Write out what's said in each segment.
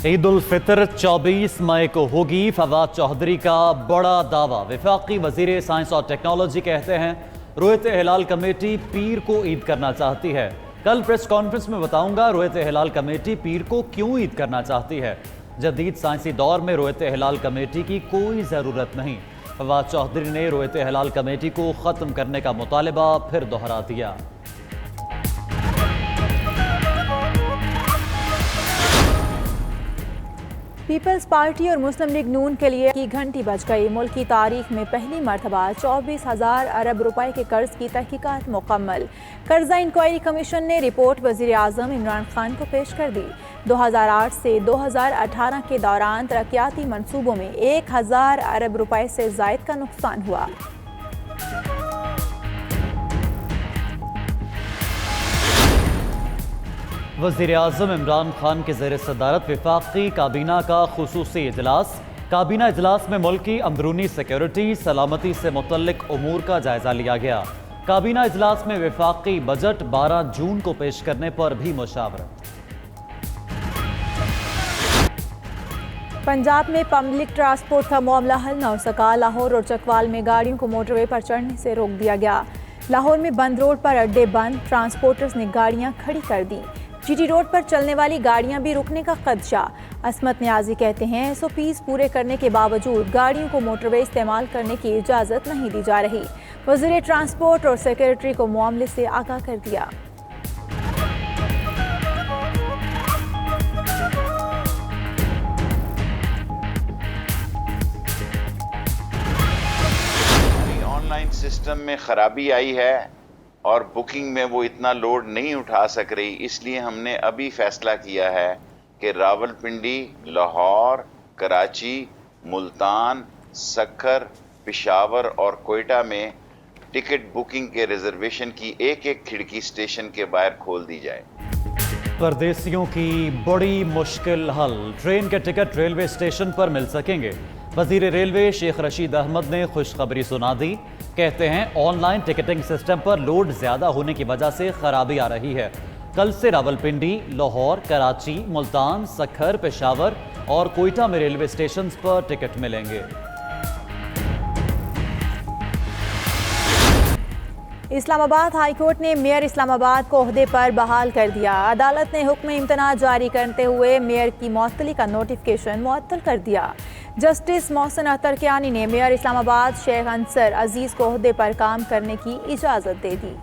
ईद उल फितर 24 मई को होगी। फवाद चौधरी का बड़ा दावा। वफाकी वजीर साइंस और टेक्नोलॉजी कहते हैं रुयत हिलाल कमेटी पीर को ईद करना चाहती है। कल प्रेस कॉन्फ्रेंस में बताऊंगा रुयत हिलाल कमेटी पीर को क्यों ईद करना चाहती है। जदीद साइंसी दौर में रुयत हिलाल कमेटी की कोई ज़रूरत नहीं। फवाद चौधरी ने रुयत हिलाल कमेटी को ख़त्म करने का मुतालबा फिर दोहरा दिया। पीपल्स पार्टी और मुस्लिम लीग नून के लिए की घंटी बज गई। मुल्क की तारीख में पहली मरतबा 24,000 अरब रुपए के कर्ज की तहकीकात मुकम्मल। कर्जा इंक्वायरी कमीशन ने रिपोर्ट वजीर आज़म इमरान खान को पेश कर दी। 2008 से 2018 के दौरान तरक्याती मनसूबों में 1,000 अरब रुपए से ज़ायद का नुकसान हुआ। वज़ीर आज़म इमरान खान के ज़ेर सदारत वफाकी काबीना का खुसूसी इजलास। काबीना इजलास में मुल्क की अंदरूनी सिक्योरिटी सलामती से मुतल्लिक उमूर का जायजा लिया गया। काबीना इजलास में वफाकी बजट 12 जून को पेश करने पर भी मुशावरत। पंजाब में पब्लिक ट्रांसपोर्ट का मामला हल न हो सका। लाहौर और चकवाल में गाड़ियों को मोटरवे पर चढ़ने से रोक दिया गया। लाहौर में बंद रोड पर अड्डे बंद, ट्रांसपोर्टर्स ने गाड़ियां खड़ी कर दी। जीटी रोड पर चलने वाली गाड़ियां भी रुकने का खदशा। असमत न्याजी कहते हैं SOPs पूरे करने के बावजूद गाड़ियों को मोटरवे इस्तेमाल करने की इजाज़त नहीं दी जा रही। वज़ीर ट्रांसपोर्ट और सेक्रेटरी को मामले से आगाह कर दिया। ऑनलाइन सिस्टम में खराबी आई है और बुकिंग में वो इतना लोड नहीं उठा सक रही, इसलिए हमने अभी फैसला किया है कि रावलपिंडी, लाहौर, कराची, मुल्तान, सक्खर, पेशावर और कोयटा में टिकट बुकिंग के रिजर्वेशन की एक एक खिड़की स्टेशन के बाहर खोल दी जाए। परदेसियों की बड़ी मुश्किल हल। ट्रेन के टिकट रेलवे स्टेशन पर मिल सकेंगे। वजीर रेलवे शेख रशीद अहमद ने खुशखबरी सुना दी। कहते हैं ऑनलाइन टिकटिंग सिस्टम पर लोड ज्यादा होने की वजह से खराबी आ रही है। कल से रावलपिंडी, लाहौर, कराची, मुल्तान, सक्खर, पेशावर और कोयटा में रेलवे स्टेशन पर टिकट मिलेंगे। इस्लामाबाद हाई कोर्ट ने मेयर इस्लामाबाद को ओहदे पर बहाल कर दिया। अदालत ने हुक्म इम्तना जारी करते हुए मेयर की मुअत्तली का नोटिफिकेशन मुअत्तल कर दिया। जस्टिस मोहसिन अख्तर कियानी ने मेयर इस्लामाबाद शेख अंसर अजीज को ओहदे पर काम करने की इजाज़त दे दी।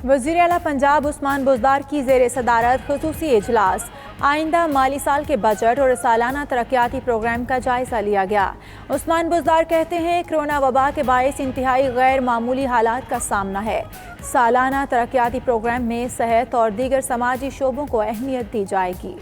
वज़ीर आला पंजाब उस्मान बुज़दार की ज़ेर सदारत खुसूसी इजलास। आइंदा माली साल के बजट और सालाना तरक्याती प्रोग्राम का जायजा लिया गया। उस्मान बुज़दार कहते हैं कोरोना वबा के बायस इंतहाई गैर मामूली हालात का सामना है। सालाना तरक्याती प्रोग्राम में सेहत और दीगर समाजी शोबों को अहमियत दी जाएगी।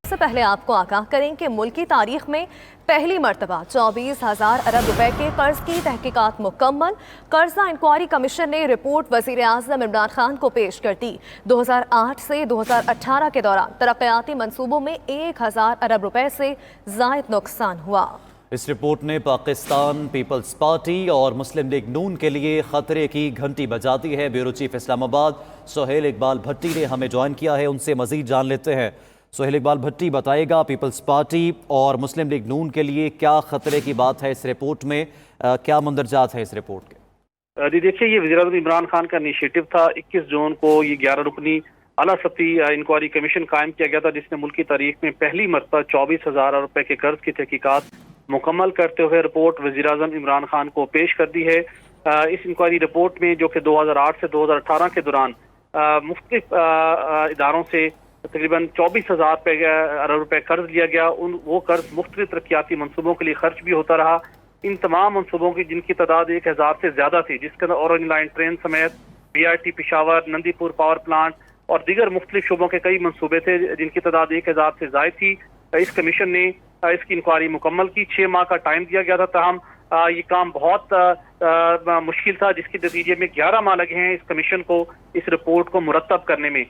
सबसे पहले आपको आगाह करें कि मुल्क की तारीख में पहली मरतबा 24,000 अरब रुपए के कर्ज की तहकीकात मुकम्मल। कर्जा इंक्वायरी कमीशन ने रिपोर्ट वजीर आज़म इमरान खान को पेश कर दी। 2008 से 2018 के दौरान तरक्याती मनसूबों में 1,000 अरब रुपए से ज़ायद नुकसान हुआ। इस रिपोर्ट ने पाकिस्तान पीपल्स पार्टी और मुस्लिम लीग नून के लिए खतरे की घंटी बजा दी है। ब्यूरो चीफ इस्लामाबाद सोहेल इकबाल भट्टी ने हमें ज्वाइन किया है, उनसे मजीद जान लेते हैं। सोहेल इकबाल भट्टी, बताएगा पीपल्स पार्टी और मुस्लिम लीग नून के लिए क्या खतरे की बात है इस रिपोर्ट में, क्या मंदरजात है इस रिपोर्ट के? जी देखिए, ये वज़ीर आज़म इमरान खान का इनिशिएटिव था। 21 जून को ये 11 रुकनी आला सतही इंक्वायरी कमीशन कायम किया गया था, जिसने मुल्क की तारीख में पहली मरतबा 24,000 रुपए के कर्ज की तहकीकात मुकम्मल करते हुए रिपोर्ट वज़ीर आज़म इमरान खान को पेश कर दी है। इस इंक्वायरी रिपोर्ट में जो कि 2008 से 2018 के दौरान मुख्तलिफ इदारों से तकरीबन 24,000 अरब रुपए कर्ज लिया गया, वो कर्ज मुख्तलिफ तरक्याती मनसूबों के लिए खर्च भी होता रहा। इन तमाम मनसूबों की जिनकी तादाद 1,000 से ज्यादा थी, जिसके अंदर ऑरेंज लाइन ट्रेन समेत BRT Peshawar, Nandipur power plant और दीगर मुख्तलिफ शोबों के कई मनसूबे थे जिनकी तादाद 1,000 से ज्यादा थी। इस कमीशन ने इसकी इंक्वायरी मुकम्मल की। 6 माह का टाइम दिया गया था, ताहम ये काम बहुत मुश्किल था, जिसके नतीजे में 11 माह लगे हैं इस कमीशन को इस रिपोर्ट को मुरतब करने में।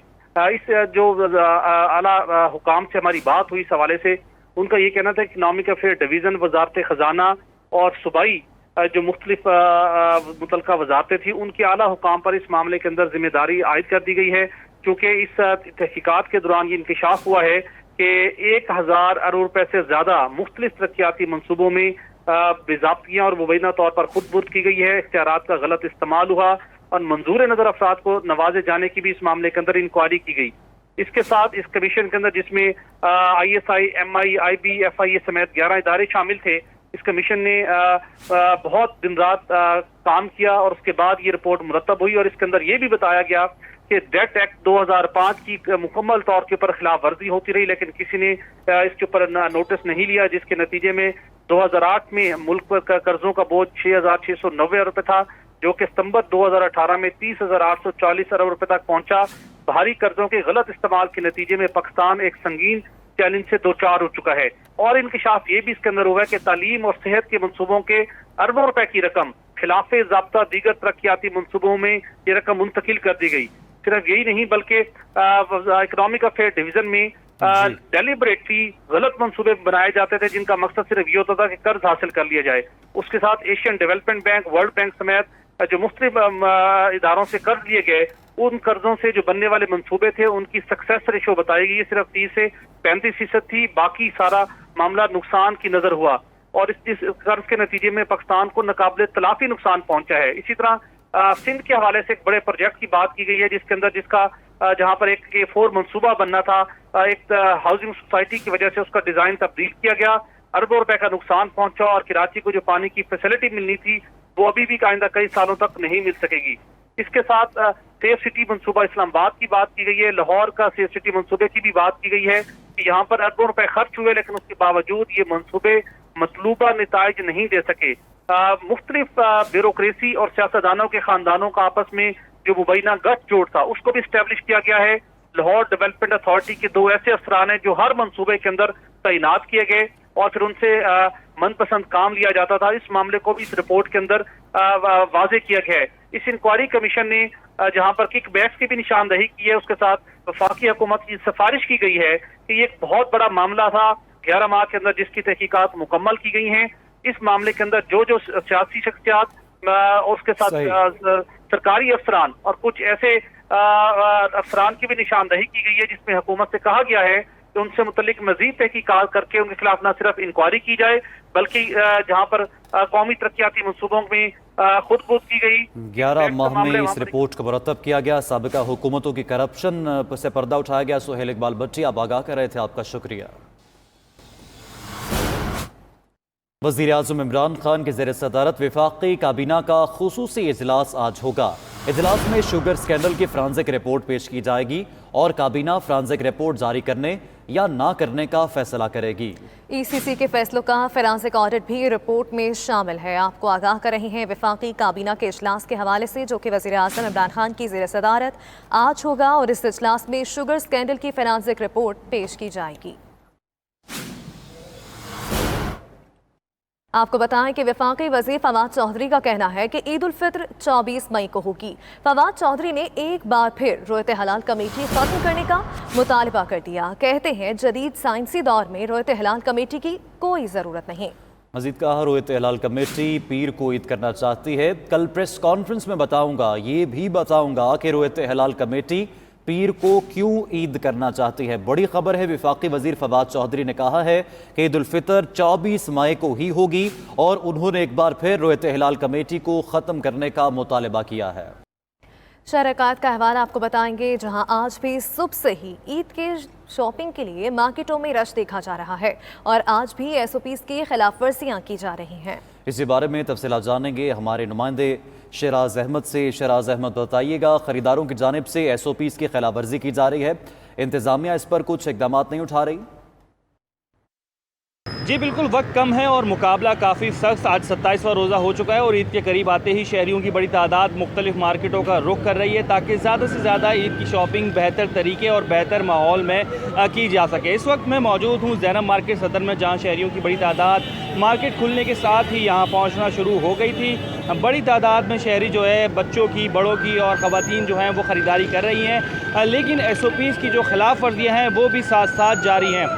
इस जो आला हुकाम से हमारी बात हुई इस हवाले से, उनका ये कहना था इकनॉमिक अफेयर डिवीजन, वजारत खजाना और सूबाई जो मुख्तलिफ मुतलका वजारतें थी, उनके आला हुकाम पर इस मामले के अंदर जिम्मेदारी आयद कर दी गई है। क्योंकि इस तहकीकात के दौरान ये इंकशाफ हुआ है कि 1000 अरब रुपए से ज्यादा मुख्तलिफ तरक्याती मनसूबों में बेज़ाब्तियां और मुबैना तौर पर खुदबुर्द की गई है, इख्तियारात का गलत इस्तेमाल हुआ और मंजूर नजर अफराद को नवाजे जाने की भी इस मामले के अंदर इंक्वायरी की गई। इसके साथ इस कमीशन के अंदर जिसमें ISI, MI, IB, FIA समेत 11 इदारे शामिल थे, इस कमीशन ने बहुत दिन रात काम किया और उसके बाद ये रिपोर्ट मुरतब हुई और इसके अंदर ये भी बताया गया कि डेट एक्ट 2005 की मुकम्मल तौर के ऊपर खिलाफ वर्जी होती रही, लेकिन किसी ने इसके ऊपर नोटिस नहीं लिया, जिसके नतीजे में 2008 में मुल्क पर कर्जों का बोझ 6,690 अरब रुपए था, जो कि सितंबर 2018 में 30,840 अरब रुपए तक पहुंचा। भारी कर्जों के गलत इस्तेमाल के नतीजे में पाकिस्तान एक संगीन चैलेंज से दो चार हो चुका है। और इंकशाफ ये भी इसके अंदर हुआ है कि तालीम और सेहत के मनसूबों के अरबों रुपए की रकम खिलाफे ज़ाब्ता दीगर तरक्याती मनसूबों में ये रकम मुंतकिल कर दी गई। सिर्फ यही नहीं बल्कि इकनॉमिक अफेयर डिवीजन में डेलिबरेटली गलत मंसूबे बनाए जाते थे, जिनका मकसद सिर्फ ये होता था कि कर्ज हासिल कर लिया जाए। उसके साथ Asian development bank, world bank समेत जो मुख्तलिफ इदारों से कर्ज लिए गए, उन कर्जों से जो बनने वाले मंसूबे थे उनकी सक्सेस रेशो बताई गई सिर्फ 30 से 35% थी, बाकी सारा मामला नुकसान की नजर हुआ और इस कर्ज के नतीजे में पाकिस्तान को नाकाबिले तलाफी नुकसान पहुंचा है। इसी तरह सिंध के हवाले से एक बड़े प्रोजेक्ट की बात की गई है, जिसके अंदर जहां पर एक K4 मंसूबा बनना था, एक हाउसिंग सोसाइटी की वजह से उसका डिजाइन तब्दील किया गया, अरबों रुपए का नुकसान पहुंचा और कराची को जो पानी की फैसिलिटी मिलनी थी वो अभी भी आइंदा कई सालों तक नहीं मिल सकेगी। इसके साथ सेफ सिटी मंसूबा इस्लामाबाद की बात की गई है, लाहौर का सेफ सिटी मंसूबे की भी बात की गई है कि यहाँ पर अरबों रुपए खर्च हुए, लेकिन उसके बावजूद ये मंसूबे मतलूबा नताइज नहीं दे सके। मुख्तलिफ ब्यूरोक्रेसी और सियासतदानों के खानदानों का आपस में जो मुबैना गठजोड़ था उसको भी स्टैब्लिश किया गया है। लाहौर डेवलपमेंट अथॉरिटी के 2 ऐसे अफसरान हैं जो हर मंसूबे के अंदर तैनात किए गए और फिर उनसे मनपसंद काम लिया जाता था। इस मामले को भी इस रिपोर्ट के अंदर वाजे किया गया है। इस इंक्वायरी कमीशन ने जहां पर किक बैक्स की भी निशानदही की है, उसके साथ वफाकी हुकूमत की सिफारिश की गई है कि ये एक बहुत बड़ा मामला था 11 माह के अंदर जिसकी तहकीकात मुकम्मल की गई हैं। इस मामले के अंदर जो सियासी शख्सियात और उसके साथ सरकारी अफसरान और कुछ ऐसे अफसरान की भी निशानदही की गई है, जिसमें हुकूमत से कहा गया है कि उनसे मुतल्लिक मजीद तहकीकात करके उनके खिलाफ न सिर्फ इंक्वायरी की जाए, बल्कि जहां पर कौमी तरक्याती मनसूबों में खुदबुद की गई 11 माह में इस रिपोर्ट को मुरतब किया गया, साबिका हुकूमतों की करप्शन से पर्दा उठाया गया। सुहेल इकबाल भट्टी आप आगाह कर रहे थे, आपका शुक्रिया। वज़ीर आज़म इमरान खान की ज़ेर सदारत वफाकी काबीना का खुसूसी इजलास आज होगा। इजलास में शुगर स्कैंडल की फ्रांसिक रिपोर्ट पेश की जाएगी और काबीना फ्रांसिक रिपोर्ट जारी करने या ना करने का फैसला करेगी। ECC के फैसलों का फोरेंसिक ऑडिट भी रिपोर्ट में शामिल है। आपको आगाह कर रहे हैं वफाकी काबीना के इजलास के हवाले से, जो कि वज़ीर आज़म इमरान खान की ज़ेर सदारत आज होगा और इस इजलास में शुगर स्कैंडल की फोरेंसिक रिपोर्ट पेश की जाएगी। आपको बताएं कि वफाकी वज़ीर फवाद चौधरी का कहना है कि ईद उल फित्र 24 मई को होगी। फवाद चौधरी ने एक बार फिर रोयत हलाल कमेटी खत्म करने का मुतालबा कर दिया। कहते हैं जदीद साइंसी दौर में रोयत हलाल कमेटी की कोई ज़रूरत नहीं। मजीद कहा रोयत हलाल कमेटी पीर को ईद करना चाहती है। कल प्रेस कॉन्फ्रेंस में बताऊंगा, ये भी बताऊंगा कि रोयत हलाल कमेटी पीर को क्यों ईद करना चाहती है। बड़ी खबर है, वफाकी वजीर फवाद चौधरी ने कहा है कि ईद उल फितर 24 मई को ही होगी और उन्होंने एक बार फिर रोयत हलाल कमेटी को ख़त्म करने का मुतालबा किया है। शहरकात का अहवाल आपको बताएंगे, जहां आज भी सुबह से ही ईद के शॉपिंग के लिए मार्केटों में रश देखा जा रहा है और आज भी SOPs की खिलाफ वर्जियाँ की जा रही हैं। इसी बारे में तफसीलात जानेंगे हमारे नुमाइंदे शराज अहमद से। शराज अहमद बताइएगा, ख़रीदारों की जानिब से SOPs की खिलाफ वर्जी की जा रही है, इंतज़ामिया इस पर कुछ इक़दाम नहीं उठा रही? जी बिल्कुल, वक्त कम है और मुकाबला काफ़ी सख्त। आज 27वां रोज़ा हो चुका है और ईद के करीब आते ही शहरियों की बड़ी तादाद मुख्तलिफ मार्केटों का रुख कर रही है ताकि ज़्यादा से ज़्यादा ईद की शॉपिंग बेहतर तरीके और बेहतर माहौल में की जा सके। इस वक्त मैं मौजूद हूँ ज़ैनब मार्केट सदर में, जहाँ शहरियों की बड़ी तादाद मार्केट खुलने के साथ ही यहाँ पहुँचना शुरू हो गई थी। बड़ी तादाद में शहरी जो है बच्चों की, बड़ों की और ख़वातीन जो हैं वो ख़रीदारी कर रही हैं। लेकिन SOPs की जो खिलाफ वर्जियाँ हैं वो भी साथ साथ जारी हैं।